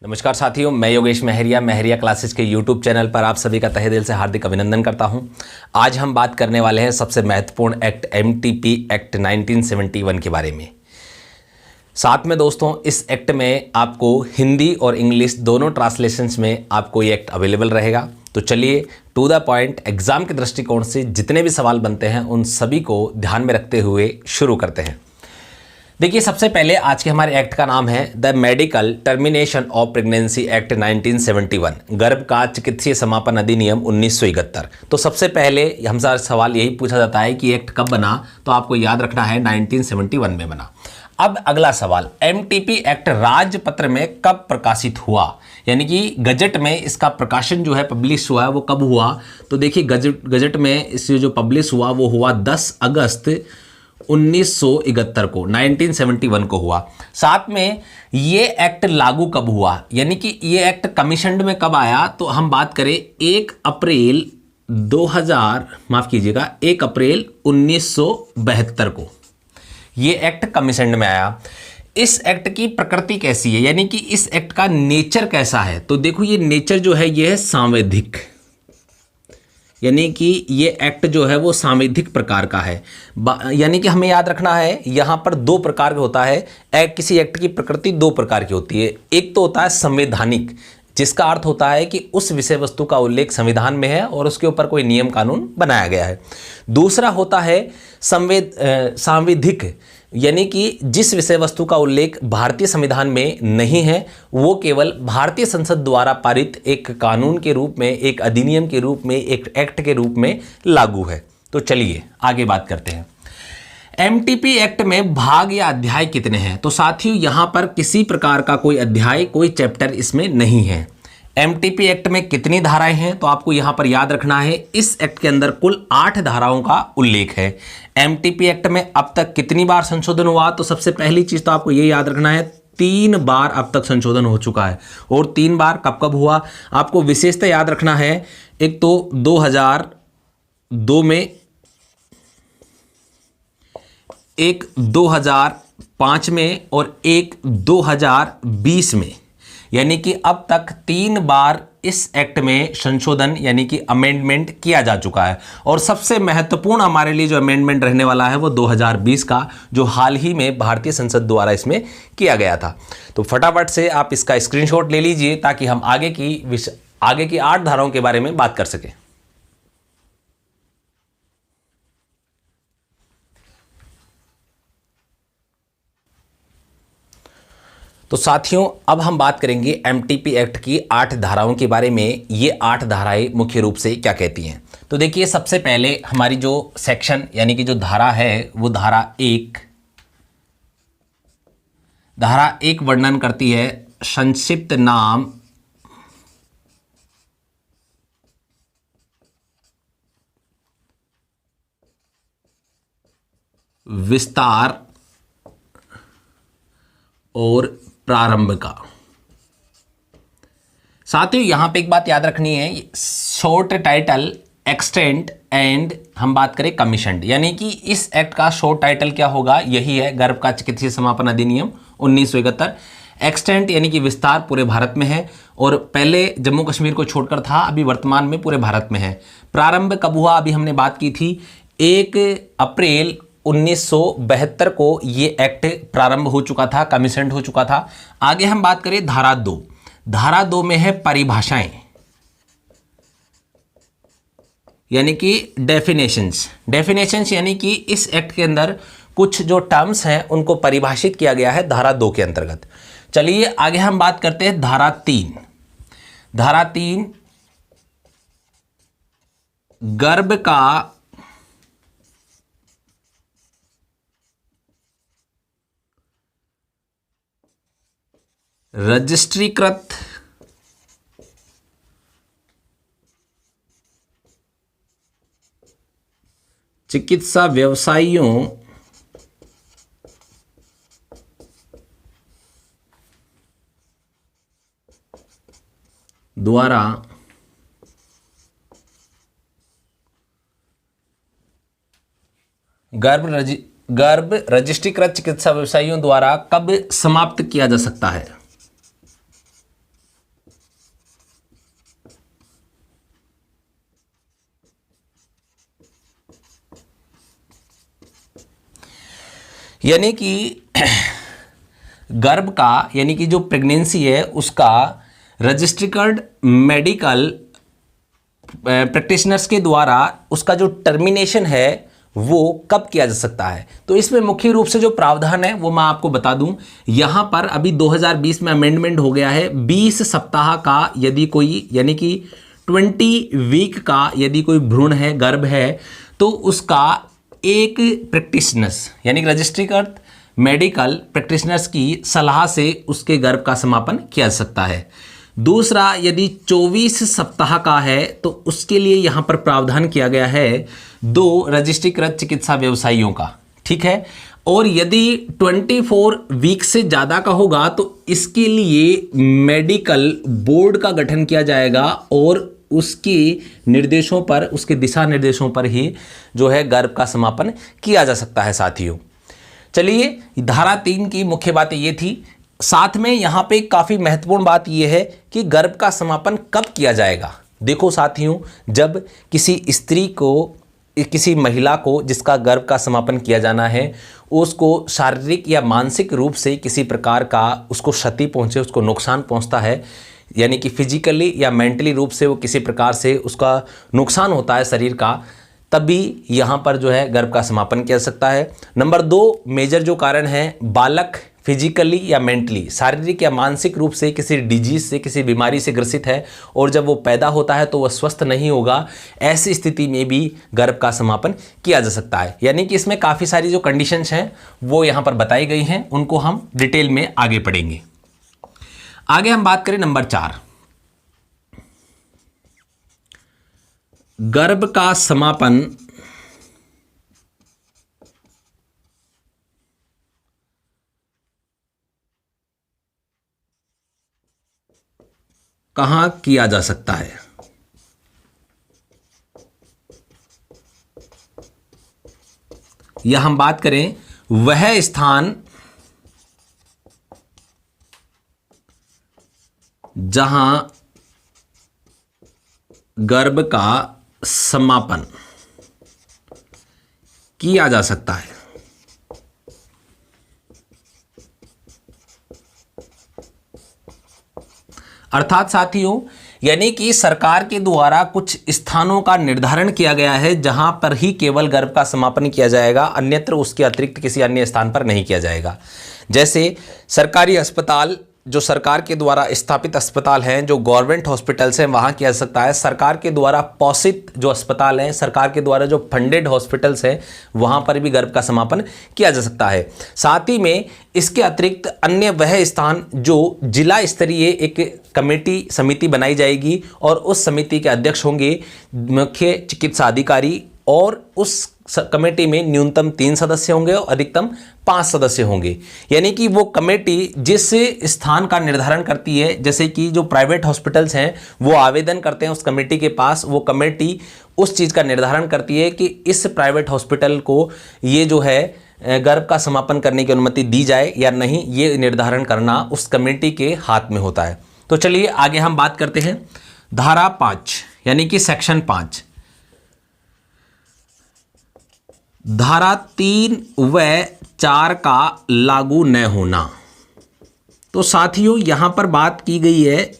नमस्कार साथियों, मैं योगेश मेहरिया मेहरिया क्लासेस के YouTube चैनल पर आप सभी का तहे दिल से हार्दिक अभिनंदन करता हूं। आज हम बात करने वाले हैं सबसे महत्वपूर्ण एक्ट MTP एक्ट 1971 के बारे में। साथ में दोस्तों, इस एक्ट में आपको हिंदी और इंग्लिश दोनों ट्रांसलेशंस में आपको ये एक्ट अवेलेबल रहेगा। तो चलिए टू द पॉइंट, एग्जाम के दृष्टिकोण से जितने भी सवाल बनते हैं उन सभी को ध्यान में रखते हुए शुरू करते हैं। देखिए, सबसे पहले आज के हमारे एक्ट का नाम है the medical termination of pregnancy act 1971, गर्भ का चिकित्सीय समापन अधिनियम 1971। तो सबसे पहले हमसे सवाल यही पूछा जाता है कि एक्ट कब बना, तो आपको याद रखना है 1971 में बना। अब अगला सवाल, MTP एक्ट राजपत्र में कब प्रकाशित हुआ, यानी कि गजट में इसका प्रकाशन जो है पब्लिश हुआ है वो कब हुआ। तो देखिए, गजट में इसे जो पब्लिश हुआ वो हुआ 10 अगस्त 1971 को, 1971 को हुआ। साथ में ये एक्ट लागू कब हुआ, यानी कि ये एक्ट कमीशन्ड में कब आया, तो हम बात करें 1 अप्रैल 1972 को ये एक्ट कमीशन्ड में आया। इस एक्ट की प्रकृति कैसी है, यानी कि इस एक्ट का नेचर कैसा है, तो देखो ये नेचर जो है ये है सांवैधिक, यानी कि ये एक्ट जो है वो सांविधिक प्रकार का है। यानी कि हमें याद रखना है यहाँ पर दो प्रकार का होता है। किसी एक्ट की प्रकृति दो प्रकार की होती है। एक तो होता है संवैधानिक, जिसका अर्थ होता है कि उस विषय वस्तु का उल्लेख संविधान में है और उसके ऊपर कोई नियम कानून बनाया गया है। दूसरा होता है सांविधिक, यानी कि जिस विषय वस्तु का उल्लेख भारतीय संविधान में नहीं है, वो केवल भारतीय संसद द्वारा पारित एक कानून के रूप में, एक अधिनियम के रूप में, एक एक्ट के रूप में लागू है। तो चलिए आगे बात करते हैं। MTP एक्ट में भाग या अध्याय कितने हैं, तो साथियों यहाँ पर किसी प्रकार का कोई अध्याय, कोई चैप्टर इसमें नहीं है। MTP एक्ट में कितनी धाराएं हैं, तो आपको यहाँ पर याद रखना है इस एक्ट के अंदर कुल 8 धाराओं का उल्लेख है। MTP एक्ट में अब तक कितनी बार संशोधन हुआ, तो सबसे पहली चीज तो आपको ये याद रखना है 3 बार अब तक संशोधन हो चुका है। और 3 बार कब कब हुआ, आपको विशेषता याद रखना है। एक तो 2002 में, एक 2005 में और एक 2020 में, यानी कि अब तक 3 बार इस एक्ट में संशोधन यानी कि अमेंडमेंट किया जा चुका है। और सबसे महत्वपूर्ण हमारे लिए जो अमेंडमेंट रहने वाला है वो 2020 का, जो हाल ही में भारतीय संसद द्वारा इसमें किया गया था। तो फटाफट से आप इसका स्क्रीनशॉट ले लीजिए ताकि हम आगे की 8 धाराओं के बारे में बात कर सकें। तो साथियों, अब हम बात करेंगे MTP एक्ट की 8 धाराओं के बारे में। ये 8 धाराएं मुख्य रूप से क्या कहती हैं, तो देखिए सबसे पहले हमारी जो सेक्शन यानी कि जो धारा है वो धारा 1 वर्णन करती है संक्षिप्त नाम, विस्तार और प्रारंभ का। साथियों यहां पे एक बात याद रखनी है, शॉर्ट टाइटल, एक्सटेंट एंड हम बात करें कमीशन्ड, यानी कि इस एक्ट का शॉर्ट टाइटल क्या होगा, यही है गर्भ का चिकित्सीय समापन अधिनियम 1971। एक्सटेंट यानी कि विस्तार पूरे भारत में है और पहले जम्मू कश्मीर को छोड़कर था, अभी वर्तमान में पूरे भारत में है। प्रारंभ कब हुआ, अभी हमने बात की थी 1 अप्रैल 1972 को ये एक्ट प्रारंभ हो चुका था, कमीशन्ड हो चुका था। आगे हम बात करें धारा 2। धारा 2 में है परिभाषाएं, यानी कि डेफिनेशंस यानी कि इस एक्ट के अंदर कुछ जो टर्म्स हैं उनको परिभाषित किया गया है धारा 2 के अंतर्गत। चलिए आगे हम बात करते हैं धारा 3। धारा 3 गर्भ का रजिस्ट्रीकृत चिकित्सा व्यवसायियों द्वारा गर्भ रजिस्ट्रीकृत चिकित्सा व्यवसायियों द्वारा कब समाप्त किया जा सकता है, यानी कि गर्भ का यानी कि जो प्रेगनेंसी है उसका रजिस्टर्ड मेडिकल प्रैक्टिशनर्स के द्वारा उसका जो टर्मिनेशन है वो कब किया जा सकता है। तो इसमें मुख्य रूप से जो प्रावधान है वो मैं आपको बता दूं, यहां पर अभी 2020 में अमेंडमेंट हो गया है। 20 सप्ताह का यदि कोई यानी कि 20 वीक का यदि कोई भ्रूण है, गर्भ है, तो उसका एक प्रैक्टिशनर्स यानी कि रजिस्ट्रीकृत मेडिकल प्रैक्टिशनर्स की सलाह से उसके गर्भ का समापन किया जा सकता है। दूसरा, यदि 24 सप्ताह का है तो उसके लिए यहां पर प्रावधान किया गया है 2 रजिस्ट्रीकृत चिकित्सा व्यवसायियों का, ठीक है। और यदि 24 वीक से ज़्यादा का होगा तो इसके लिए मेडिकल बोर्ड का गठन किया जाएगा और उसके निर्देशों पर, उसके दिशा निर्देशों पर ही जो है गर्भ का समापन किया जा सकता है साथियों। चलिए, धारा 3 की मुख्य बातें ये थी। साथ में यहाँ पे काफ़ी महत्वपूर्ण बात यह है कि गर्भ का समापन कब किया जाएगा। देखो साथियों, जब किसी स्त्री को, किसी महिला को जिसका गर्भ का समापन किया जाना है, उसको शारीरिक या मानसिक रूप से किसी प्रकार का उसको क्षति पहुँचे, उसको नुकसान पहुँचता है, यानी कि फिजिकली या मेंटली रूप से वो किसी प्रकार से उसका नुकसान होता है शरीर का, तभी यहाँ पर जो है गर्भ का समापन किया जा सकता है। नंबर 2 मेजर जो कारण है, बालक फिजिकली या मेंटली, शारीरिक या मानसिक रूप से किसी डिजीज से, किसी बीमारी से ग्रसित है और जब वो पैदा होता है तो वह स्वस्थ नहीं होगा, ऐसी स्थिति में भी गर्भ का समापन किया जा सकता है। यानी कि इसमें काफ़ी सारी जो कंडीशंस हैं वो यहाँ पर बताई गई हैं, उनको हम डिटेल में आगे पढ़ेंगे। आगे हम बात करें नंबर 4, गर्भ का समापन कहां किया जा सकता है। यह हम बात करें वह स्थान जहां गर्भ का समापन किया जा सकता है। अर्थात साथियों, यानी कि सरकार के द्वारा कुछ स्थानों का निर्धारण किया गया है जहां पर ही केवल गर्भ का समापन किया जाएगा, अन्यत्र उसके अतिरिक्त किसी अन्य स्थान पर नहीं किया जाएगा। जैसे सरकारी अस्पताल, जो सरकार के द्वारा स्थापित अस्पताल हैं, जो गवर्नमेंट हॉस्पिटल्स हैं, वहाँ किया जा सकता है। सरकार के द्वारा पोषित जो अस्पताल हैं, सरकार के द्वारा जो फंडेड हॉस्पिटल्स हैं, वहाँ पर भी गर्भ का समापन किया जा सकता है। साथ ही में इसके अतिरिक्त अन्य वह स्थान जो जिला स्तरीय एक कमेटी समिति बनाई जाएगी और उस समिति के अध्यक्ष होंगे मुख्य चिकित्सा अधिकारी, और उस कमेटी में न्यूनतम 3 सदस्य होंगे और अधिकतम 5 सदस्य होंगे। यानी कि वो कमेटी जिस स्थान का निर्धारण करती है, जैसे कि जो प्राइवेट हॉस्पिटल्स हैं वो आवेदन करते हैं उस कमेटी के पास, वो कमेटी उस चीज़ का निर्धारण करती है कि इस प्राइवेट हॉस्पिटल को ये जो है गर्भ का समापन करने की अनुमति दी जाए या नहीं, ये निर्धारण करना उस कमेटी के हाथ में होता है। तो चलिए आगे हम बात करते हैं धारा 5 यानी कि सेक्शन 5, धारा 3 व 4 का लागू न होना। तो साथियों, यहां पर बात की गई है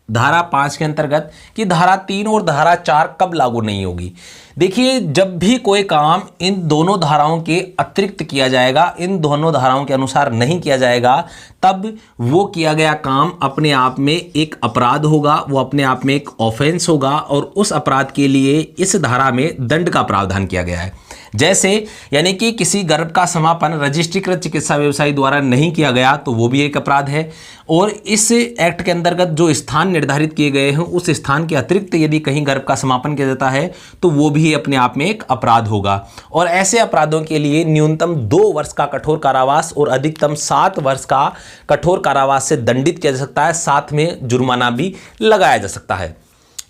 धारा 5 के अंतर्गत कि धारा 3 और धारा 4 कब लागू नहीं होगी। देखिए, जब भी कोई काम इन दोनों धाराओं के अतिरिक्त किया जाएगा, इन दोनों धाराओं के अनुसार नहीं किया जाएगा, तब वो किया गया काम अपने आप में एक अपराध होगा, वो अपने आप में एक ऑफेंस होगा और उस अपराध के लिए इस धारा में दंड का प्रावधान किया गया है। जैसे यानी कि किसी गर्भ का समापन रजिस्ट्रीकृत चिकित्सा व्यवसायी द्वारा नहीं किया गया तो वो भी एक अपराध है, और इस एक्ट के अंतर्गत जो स्थान निर्धारित किए गए हैं उस स्थान के अतिरिक्त यदि कहीं गर्भ का समापन किया जाता है तो वो भी अपने आप में एक अपराध होगा। और ऐसे अपराधों के लिए न्यूनतम 2 वर्ष का कठोर कारावास और अधिकतम 7 वर्ष का कठोर कारावास से दंडित किया जा सकता है, साथ में जुर्माना भी लगाया जा सकता है।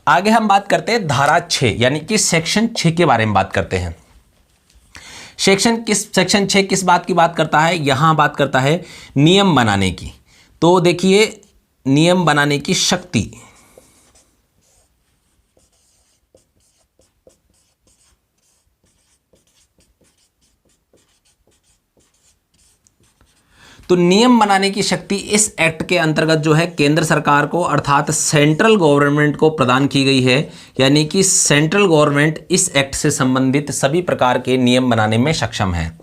आगे हम बात करते हैं धारा 6 यानी कि सेक्शन 6 के बारे में बात करते हैं। सेक्शन 6 किस बात की बात करता है? यहां बात करता है नियम बनाने की। तो देखिए, नियम बनाने की शक्ति, तो नियम बनाने की शक्ति इस एक्ट के अंतर्गत जो है केंद्र सरकार को अर्थात सेंट्रल गवर्नमेंट को प्रदान की गई है, यानी कि सेंट्रल गवर्नमेंट इस एक्ट से संबंधित सभी प्रकार के नियम बनाने में सक्षम है।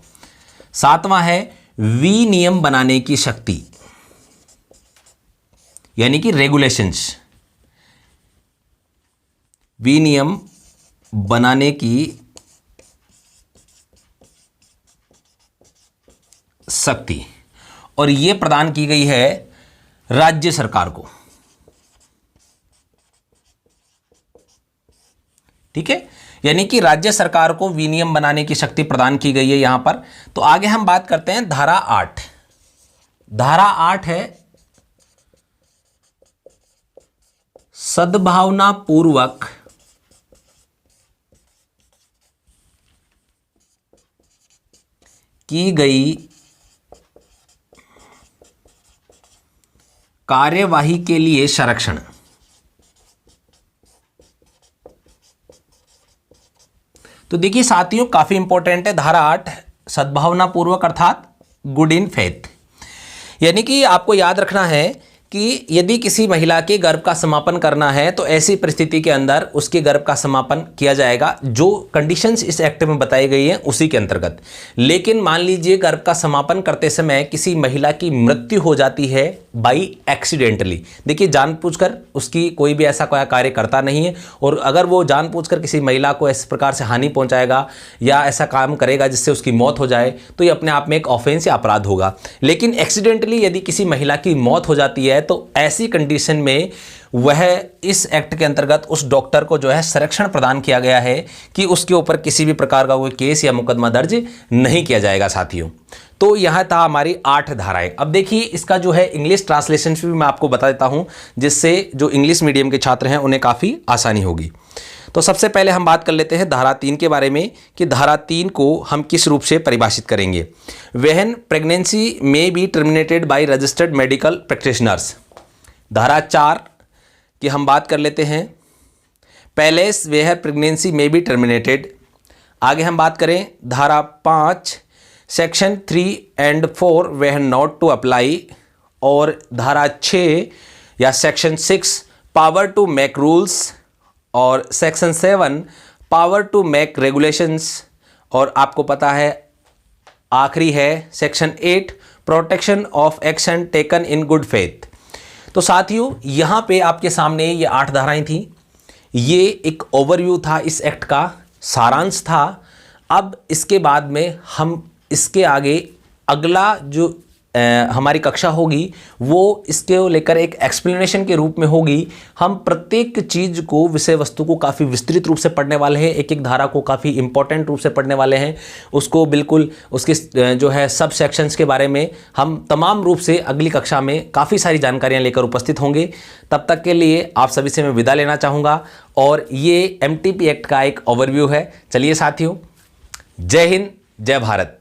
सातवां है विनियम बनाने की शक्ति, यानी कि रेगुलेशंस, विनियम बनाने की शक्ति, और यह प्रदान की गई है राज्य सरकार को। ठीक है, यानी कि राज्य सरकार को विनियम बनाने की शक्ति प्रदान की गई है यहां पर। तो आगे हम बात करते हैं धारा 8। धारा 8 है सद्भावना पूर्वक की गई कार्यवाही के लिए संरक्षण। तो देखिए साथियों, काफी इंपॉर्टेंट है धारा 8, सद्भावना पूर्वक अर्थात गुड इन फेथ, यानी कि आपको याद रखना है कि यदि किसी महिला के गर्भ का समापन करना है तो ऐसी परिस्थिति के अंदर उसके गर्भ का समापन किया जाएगा, जो कंडीशंस इस एक्ट में बताई गई हैं उसी के अंतर्गत। लेकिन मान लीजिए गर्भ का समापन करते समय किसी महिला की मृत्यु हो जाती है बाई एक्सीडेंटली। देखिए जानबूझकर उसकी कोई भी ऐसा कोई कार्य करता नहीं है, और अगर वो जानबूझकर किसी महिला को इस प्रकार से हानि पहुंचाएगा या ऐसा काम करेगा जिससे उसकी मौत हो जाए तो ये अपने आप में एक ऑफेंस या अपराध होगा। लेकिन एक्सीडेंटली यदि किसी महिला की मौत हो जाती है तो ऐसी कंडीशन में वह इस एक्ट के अंतर्गत उस डॉक्टर को जो है संरक्षण प्रदान किया गया है कि उसके ऊपर किसी भी प्रकार का कोई केस या मुकदमा दर्ज नहीं किया जाएगा साथियों। तो यह था हमारी 8 धाराएं। अब देखिए इसका जो है इंग्लिश ट्रांसलेशन भी मैं आपको बता देता हूं, जिससे जो इंग्लिश मीडियम के छात्र हैं उन्हें काफ़ी आसानी होगी। तो सबसे पहले हम बात कर लेते हैं धारा 3 के बारे में कि धारा 3 को हम किस रूप से परिभाषित करेंगे। When pregnancy may be terminated by registered medical practitioners. धारा 4 की हम बात कर लेते हैं, places where pregnancy may be terminated. आगे हम बात करें धारा 5 section 3 and 4 where not to apply, और धारा 6 या section 6 power to make rules, और section 7 power to make regulations, और आपको पता है आखिरी है section 8 protection of action taken in good faith. तो साथियों यहाँ पे आपके सामने ये 8 धाराएं थी, ये एक ओवरव्यू था, इस एक्ट का सारांश था। अब इसके बाद में हम इसके आगे अगला जो हमारी कक्षा होगी वो इसके लेकर एक एक्सप्लेनेशन के रूप में होगी। हम प्रत्येक चीज़ को, विषय वस्तु को काफ़ी विस्तृत रूप से पढ़ने वाले हैं, एक एक धारा को काफ़ी इंपॉर्टेंट रूप से पढ़ने वाले हैं, उसको बिल्कुल उसके जो है सब सेक्शंस के बारे में हम तमाम रूप से अगली कक्षा में काफ़ी सारी जानकारियाँ लेकर उपस्थित होंगे। तब तक के लिए आप सभी से मैं विदा लेना चाहूँगा, और ये MTP एक्ट का एक ओवरव्यू है। चलिए साथियों, जय हिंद, जय भारत।